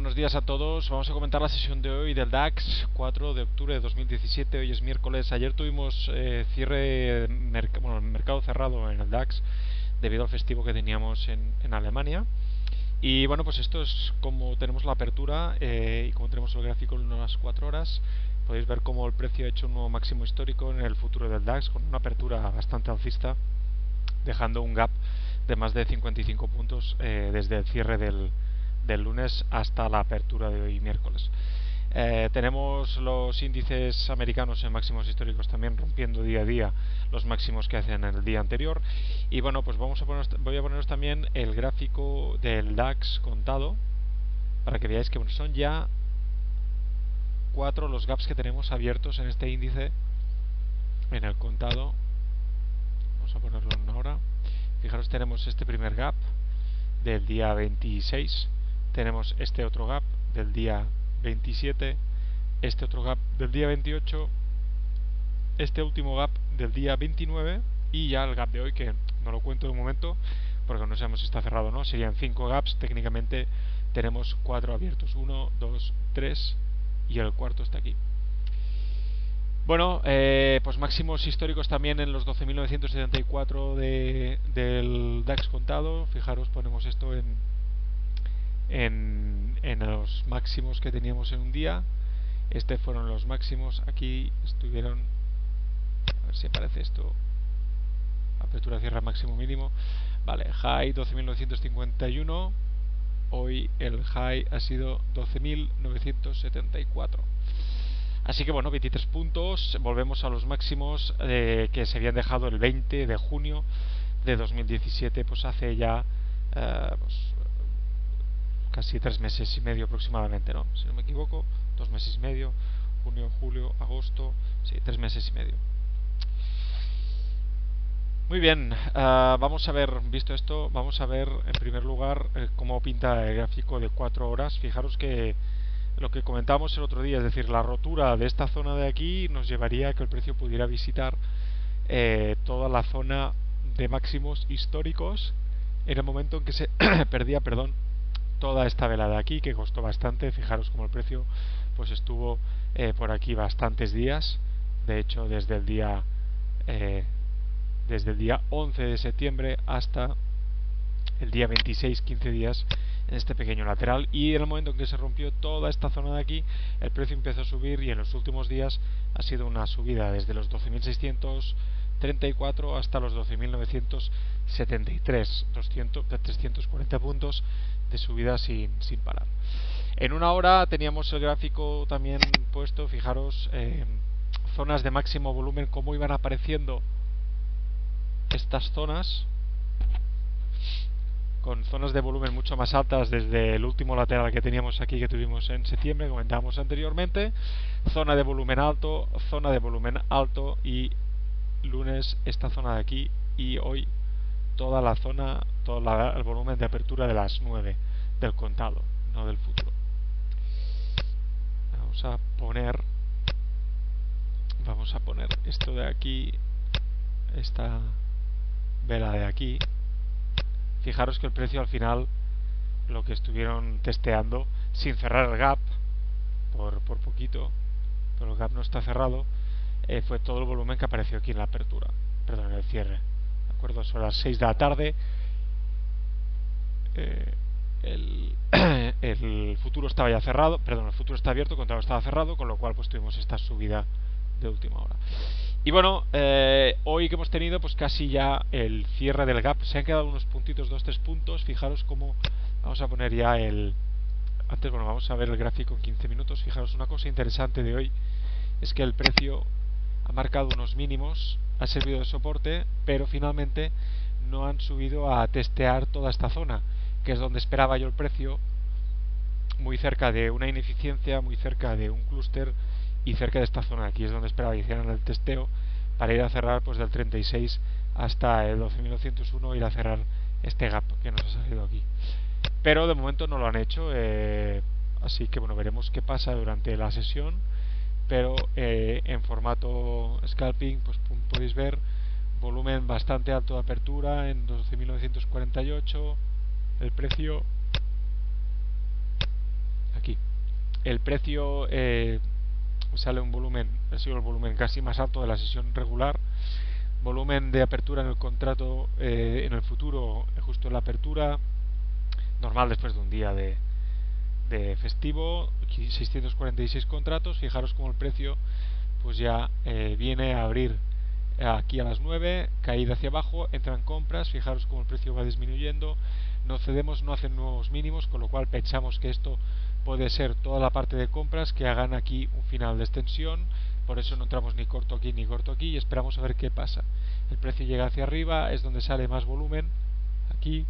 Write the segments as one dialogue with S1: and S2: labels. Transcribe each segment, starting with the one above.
S1: buenos días a todos. Vamos a comentar la sesión de hoy del DAX, 4 de octubre de 2017. Hoy es miércoles. Ayer tuvimos mercado cerrado en el DAX debido al festivo que teníamos en Alemania. Y bueno, pues esto es como tenemos la apertura y como tenemos el gráfico en unas 4 horas. Podéis ver cómo el precio ha hecho un nuevo máximo histórico en el futuro del DAX con una apertura bastante alcista, dejando un gap de más de 55 puntos desde el cierre del lunes hasta la apertura de hoy miércoles. Tenemos los índices americanos en máximos históricos también rompiendo día a día los máximos que hacen en el día anterior. Y bueno, pues voy a poneros también el gráfico del DAX contado para que veáis que son ya 4 los gaps que tenemos abiertos en este índice en el contado. Vamos a ponerlo en una hora. Fijaros, tenemos este primer gap del día 26, tenemos este otro gap del día 27, este otro gap del día 28, este último gap del día 29 y ya el gap de hoy, que no lo cuento de momento porque no sabemos si está cerrado o no. Serían 5 gaps, técnicamente tenemos 4 abiertos, 1, 2, 3 y el cuarto está aquí. Bueno, pues máximos históricos también en los 12.974 del DAX contado. Fijaros, ponemos esto en los máximos que teníamos en un día. Este fueron los máximos. Aquí estuvieron, a ver si aparece esto, apertura, cierre, máximo, mínimo. Vale, high 12.951. Hoy el high ha sido 12.974. Así que bueno, 23 puntos, volvemos a los máximos que se habían dejado el 20 de junio de 2017, pues hace ya casi 3 meses y medio aproximadamente, ¿no? Si no me equivoco, 2 meses y medio, junio, julio, agosto, sí, 3 meses y medio. Muy bien, vamos a ver, visto esto, vamos a ver en primer lugar cómo pinta el gráfico de 4 horas. Fijaros que lo que comentábamos el otro día, es decir, la rotura de esta zona de aquí nos llevaría a que el precio pudiera visitar toda la zona de máximos históricos en el momento en que se perdía, toda esta vela de aquí, que costó bastante. Fijaros como el precio pues estuvo por aquí bastantes días. De hecho, desde el día 11 de septiembre hasta el día 26, 15 días en este pequeño lateral, y en el momento en que se rompió toda esta zona de aquí, el precio empezó a subir y en los últimos días ha sido una subida desde los 12.634 hasta los 12.973, 340 puntos de subida sin parar. En una hora teníamos el gráfico también puesto. Fijaros, zonas de máximo volumen, cómo iban apareciendo estas zonas, con zonas de volumen mucho más altas desde el último lateral que teníamos aquí, que tuvimos en septiembre, comentábamos anteriormente. Zona de volumen alto y lunes esta zona de aquí, y hoy toda la zona, el volumen de apertura de las 9 del contado, no del futuro. Vamos a poner esto de aquí, esta vela de aquí. Fijaros que el precio al final, lo que estuvieron testeando sin cerrar el gap por poquito, pero el gap no está cerrado, fue todo el volumen que apareció aquí en la apertura, en el cierre. ¿De acuerdo? Son las 6 de la tarde. El futuro estaba ya cerrado, el futuro está abierto, el contado estaba cerrado, con lo cual pues tuvimos esta subida de última hora. Y bueno, hoy que hemos tenido pues casi ya el cierre del gap, se han quedado unos puntitos, 2-3 puntos. Fijaros cómo vamos a poner ya vamos a ver el gráfico en 15 minutos. Fijaros, una cosa interesante de hoy es que el precio ha marcado unos mínimos, ha servido de soporte, pero finalmente no han subido a testear toda esta zona, que es donde esperaba yo el precio, muy cerca de una ineficiencia, muy cerca de un clúster y cerca de esta zona. Aquí es donde esperaba que hicieran el testeo para ir a cerrar pues del 36 hasta el 12.901, ir a cerrar este gap que nos ha salido aquí. Pero de momento no lo han hecho, así que bueno, veremos qué pasa durante la sesión. Pero en formato scalping pues podéis ver volumen bastante alto de apertura en 12.948, el precio el precio sale un volumen, ha sido el volumen casi más alto de la sesión regular, volumen de apertura en el contrato en el futuro justo en la apertura normal después de un día de festivo, 646 contratos. Fijaros como el precio pues ya viene a abrir aquí a las 9, caída hacia abajo, entran compras, fijaros como el precio va disminuyendo, no cedemos, no hacen nuevos mínimos, con lo cual pensamos que esto puede ser toda la parte de compras que hagan aquí un final de extensión. Por eso no entramos ni corto aquí ni corto aquí y esperamos a ver qué pasa. El precio llega hacia arriba, es donde sale más volumen aquí.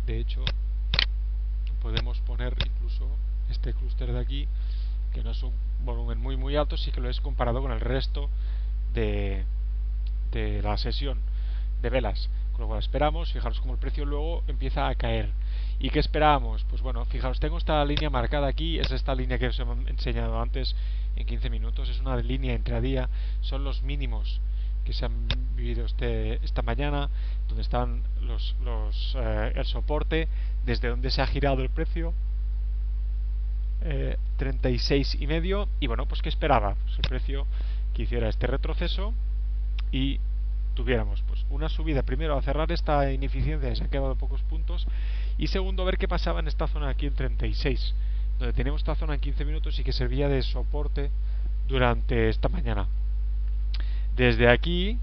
S1: De hecho, podemos poner incluso este clúster de aquí, que no es un volumen muy alto, sí que lo es comparado con el resto de la sesión de velas. Con lo cual esperamos, fijaros como el precio luego empieza a caer. ¿Y qué esperamos? Pues bueno, fijaros, tengo esta línea marcada aquí, es esta línea que os he enseñado antes en 15 minutos, es una línea intradía, son los mínimos que se han vivido esta mañana, donde están el soporte, desde donde se ha girado el precio, 36,5, y bueno, pues ¿qué esperaba? Pues el precio que hiciera este retroceso y tuviéramos pues una subida, primero a cerrar esta ineficiencia, se han quedado pocos puntos, y segundo ver qué pasaba en esta zona aquí en 36, donde tenemos esta zona en 15 minutos y que servía de soporte durante esta mañana. Desde aquí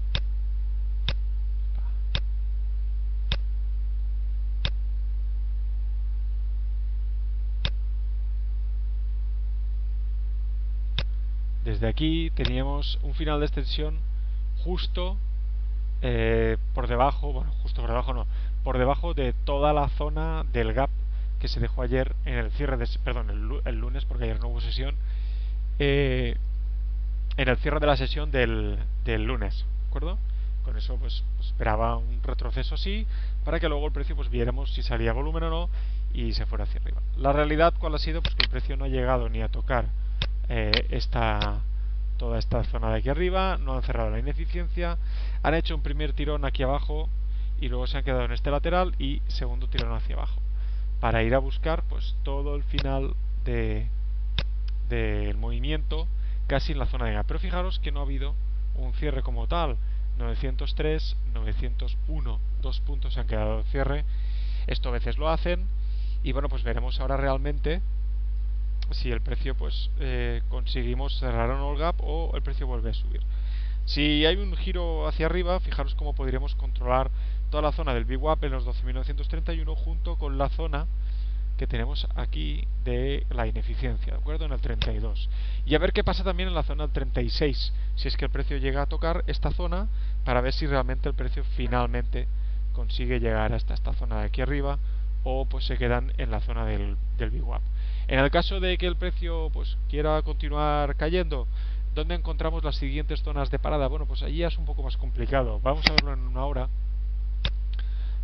S1: teníamos un final de extensión justo por debajo, bueno, justo por debajo no, por debajo de toda la zona del gap que se dejó ayer en el cierre de, perdón, el lunes, porque ayer no hubo sesión, en el cierre de la sesión del lunes, ¿de acuerdo? Con eso pues esperaba un retroceso así, para que luego el precio pues viéramos si salía volumen o no y se fuera hacia arriba. La realidad, ¿cuál ha sido? Pues que el precio no ha llegado ni a tocar toda esta zona de aquí arriba, no han cerrado la ineficiencia, han hecho un primer tirón aquí abajo y luego se han quedado en este lateral y segundo tirón hacia abajo, para ir a buscar pues todo el final del movimiento casi en la zona de gap. Pero fijaros que no ha habido un cierre como tal. 903, 901, 2 puntos se han quedado de cierre. Esto a veces lo hacen y bueno, pues veremos ahora realmente si el precio pues conseguimos cerrar o no el gap o el precio vuelve a subir. Si hay un giro hacia arriba, fijaros cómo podríamos controlar toda la zona del VWAP en los 12.931 junto con la zona que tenemos aquí de la ineficiencia, ¿de acuerdo? En el 32. Y a ver qué pasa también en la zona del 36, si es que el precio llega a tocar esta zona, para ver si realmente el precio finalmente consigue llegar hasta esta zona de aquí arriba o pues se quedan en la zona del VWAP. En el caso de que el precio pues quiera continuar cayendo, ¿dónde encontramos las siguientes zonas de parada? Bueno, pues allí es un poco más complicado. Vamos a verlo en una hora,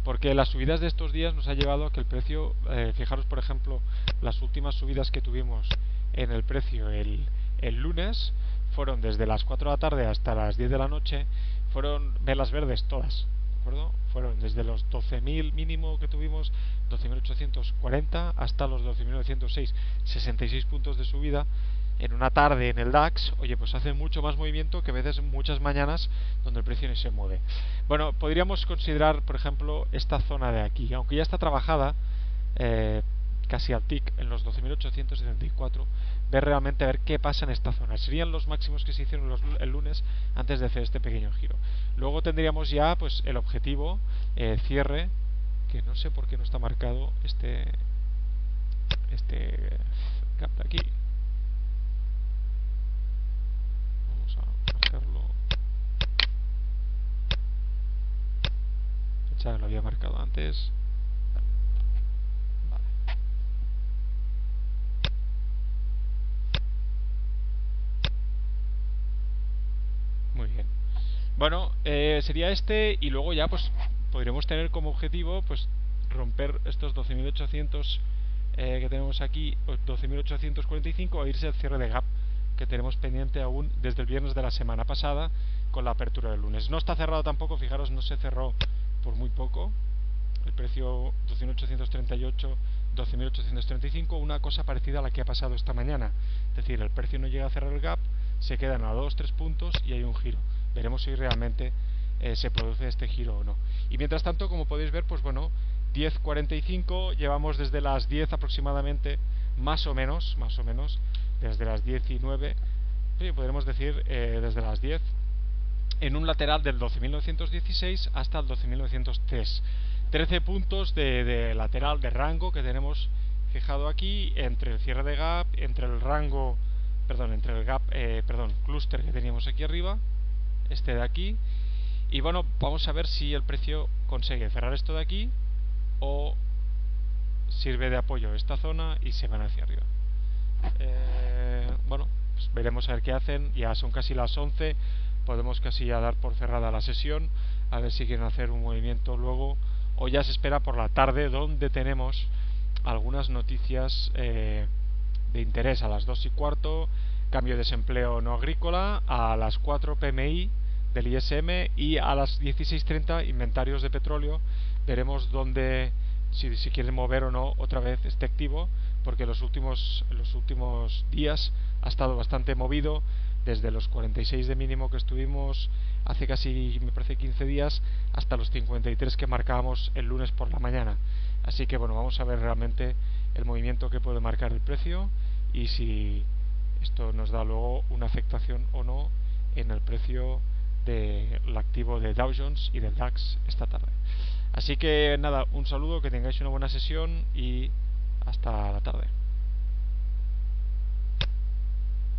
S1: porque las subidas de estos días nos ha llevado a que el precio, fijaros por ejemplo, las últimas subidas que tuvimos en el precio el lunes, fueron desde las 4 de la tarde hasta las 10 de la noche, fueron velas verdes todas, ¿de acuerdo? Fueron desde los 12.000 mínimo que tuvimos, 12.840, hasta los 12.906, 66 puntos de subida en una tarde en el DAX. Oye, pues hace mucho más movimiento que a veces muchas mañanas donde el precio no se mueve. Bueno, podríamos considerar, por ejemplo, esta zona de aquí, aunque ya está trabajada, casi al tick en los 12.874, ver realmente a ver qué pasa en esta zona. Serían los máximos que se hicieron el lunes antes de hacer este pequeño giro. Luego tendríamos ya pues el objetivo cierre, que no sé por qué no está marcado este gap de aquí. Vamos a marcarlo. Ya lo había marcado antes. Vale. Muy bien. Bueno, sería este, y luego ya pues podríamos tener como objetivo pues romper estos 12.800 que tenemos aquí, 12.845, e irse al cierre de gap que tenemos pendiente aún desde el viernes de la semana pasada con la apertura del lunes. No está cerrado tampoco, fijaros, no se cerró por muy poco. El precio 12.838 12.835, una cosa parecida a la que ha pasado esta mañana. Es decir, el precio no llega a cerrar el gap, se quedan a 2-3 puntos y hay un giro. Veremos si realmente se produce este giro o no. Y mientras tanto, como podéis ver, pues bueno, 10.45, llevamos desde las 10 aproximadamente, más o menos, desde las 19, sí, podremos decir desde las 10, en un lateral del 12.916 hasta el 12.903. 13 puntos de lateral de rango que tenemos fijado aquí entre el cierre de gap, entre el rango, entre el gap, clúster que teníamos aquí arriba, este de aquí. Y bueno, vamos a ver si el precio consigue cerrar esto de aquí o sirve de apoyo esta zona y se van hacia arriba. Bueno, pues veremos a ver qué hacen. Ya son casi las 11, podemos casi ya dar por cerrada la sesión, a ver si quieren hacer un movimiento luego o ya se espera por la tarde, donde tenemos algunas noticias de interés. A las 2:15, cambio de desempleo no agrícola, a las 4 PMI del ISM y a las 16:30 inventarios de petróleo. Veremos dónde, si quieren mover o no otra vez este activo, porque los últimos días ha estado bastante movido, desde los 46 de mínimo que estuvimos hace casi, me parece, 15 días hasta los 53 que marcábamos el lunes por la mañana. Así que bueno, vamos a ver realmente el movimiento que puede marcar el precio y si esto nos da luego una afectación o no en el precio del activo de Dow Jones y del DAX esta tarde. Así que nada, un saludo, que tengáis una buena sesión y hasta la tarde.